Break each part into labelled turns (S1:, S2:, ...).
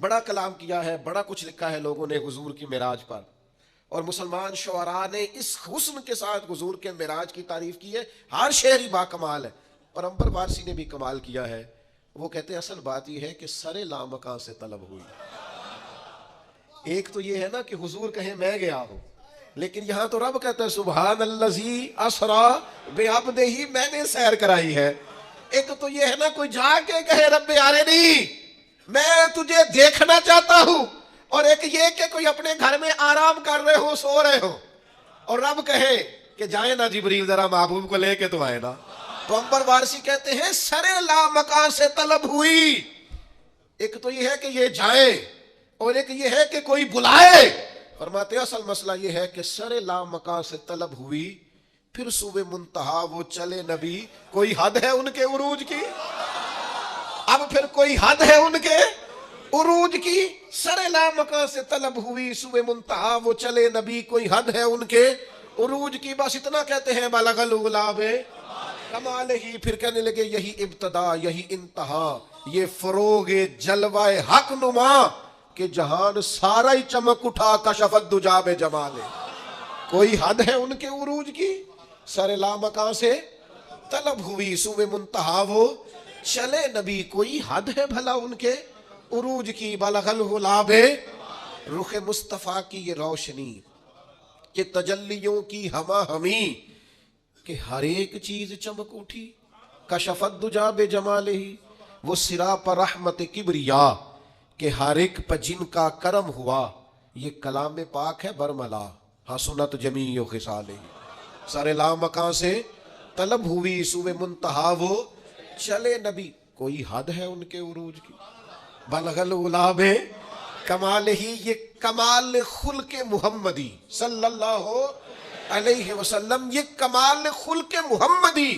S1: बड़ा कलाम किया है, बड़ा कुछ लिखा है लोगों ने हुजूर की मेराज पर, और मुसलमान शुअरा ने इस हुस्न के साथ हुजूर के मेराज की तारीफ की है। हर शेर ही बाकमाल है, और अंबर वारसी ने भी कमाल किया है। वो कहते हैं असल बात यह है कि सरे लामकान से तलब हुई। एक तो ये है ना कि हुजूर कहे मैं गया हूं, लेकिन यहां तो रब कहता है सुभान अल्लज़ी असरा बिअब्दिही, मैंने सैर कराई है। एक तो ये है ना कोई जाके कहे रब्बे यारे नहीं मैं तुझे देखना चाहता हूं, और एक ये कि कोई अपने घर में आराम कर रहे हो, सो रहे हो, और रब कहे कि जाए ना जिब्रील जरा महबूब को लेके तो आए ना। तो अंबर वारसी कहते हैं सरे लामकान से तलब हुई। एक तो ये है कि ये जाए, और एक ये है कि कोई बुलाए। फरमाते असल मसला ये है कि सरे लामकान से तलब हुई, फिर सूबे मुंतहा वो चले नबी। कोई हद है उनके उरूज की? अब फिर कोई हद है उनके उरूज की? सरे लामकान से तलब हुई, सूबे मुंतहा वो चले नबी। कोई हद है उनके उरूज की? बस इतना कहते हैं बलगल गुलाबे कमाल ही। फिर कहने लगे यही इब्तदा यही इंतहा, ये फरोगे जलवाए हक नुमा, कि जहान सारा ही चमक उठा कशफत दुजाबे जमाले। कोई हद है उनके उरूज की? सरे लामकान से तलब हुई, सूबे मुंतहा वो चले नबी। कोई हद है भला उनके उरूज की? बलगल गुलाबे रुख मुस्तफा की ये रोशनी, कि तजल्लियों की हमा हमी, कि हर एक चीज चमक उठी कशफत दुजाबे जमाले ही। वो सिरा पर रहमत किबरिया, कि हर एक पर जिनका करम हुआ। ये कलाम पाक है बरमला, हसनत जमीओ खिसाले। सरे लामकान से तलब हुई, सूबे मुंतहा वो चले नबी। कोई हद है उनके उरूज की? बलगल गुलाबे कमाल ही, ये कमाल खुल्के मुहम्मदी सल्लल्लाहु अलैहि वसल्लम, ये कमाल खुल्के मुहम्मदी,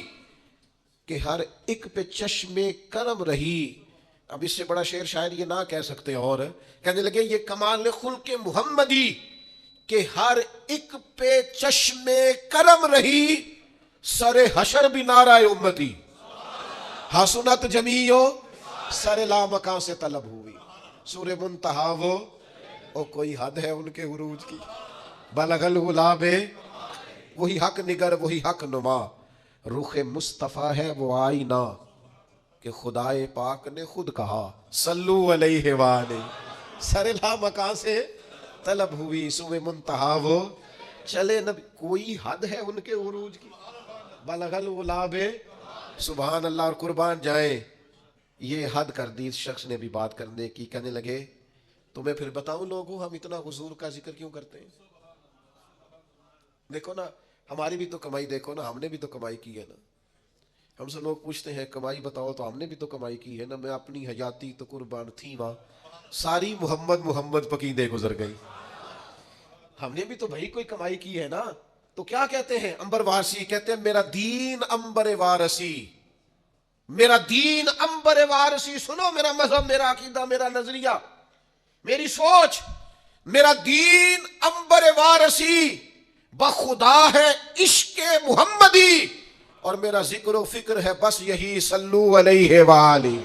S1: कि हर एक पे चश्मे करम रही। अब इससे बड़ा शेर शायर ये ना कह सकते। और कहने लगे ये कमाल खुल्के मुहम्मदी, कि हर एक पे चश्मे करम रही। सरे हशर भी नाराए उम्मती, हसनत जमीओ सरे लामकान से तलब हुई। सूरे मुंतहा वो, ओ कोई हद है उनके उरूज की? बलगल गुलाबे वही हक निगर वही हक नुमा, रुख मुस्तफा है वो आईना, कि खुदाए पाक ने खुद कहा सल्लू अलैहि वाले। सरे लामकान से तलब हुई, सूबे मुंतहा वो चले नबी। कोई हद है उनके उरूज की? बलगल गुलाबे सुभान अल्लाह। और कुर्बान जाए ये हद कर दी इस शख्स ने भी बात करने की। कहने लगे तुम्हें फिर बताऊं लोगों हम इतना हुजूर का जिक्र क्यों करते हैं? देखो ना हमारी भी तो कमाई, देखो ना हमने भी तो कमाई की है ना। हमसे लोग पूछते हैं कमाई बताओ, तो हमने भी तो कमाई की है ना। मैं अपनी हयाती तो कुर्बान थी वहां, सारी मोहम्मद मोहम्मद पकीदे गुजर गई। हमने भी तो भाई कोई कमाई की है ना। तो क्या कहते हैं अंबर वारसी? कहते हैं मेरा दीन अंबर वारसी, मेरा दीन अंबर वारसी। सुनो मेरा मजहब, मेरा अकीदा, मेरा नजरिया, मेरी सोच। मेरा दीन अंबर वारसी बखुदा है इश्के मुहम्मदी, और मेरा जिक्र फिक्र है बस यही सल्लू अलैहि वाली।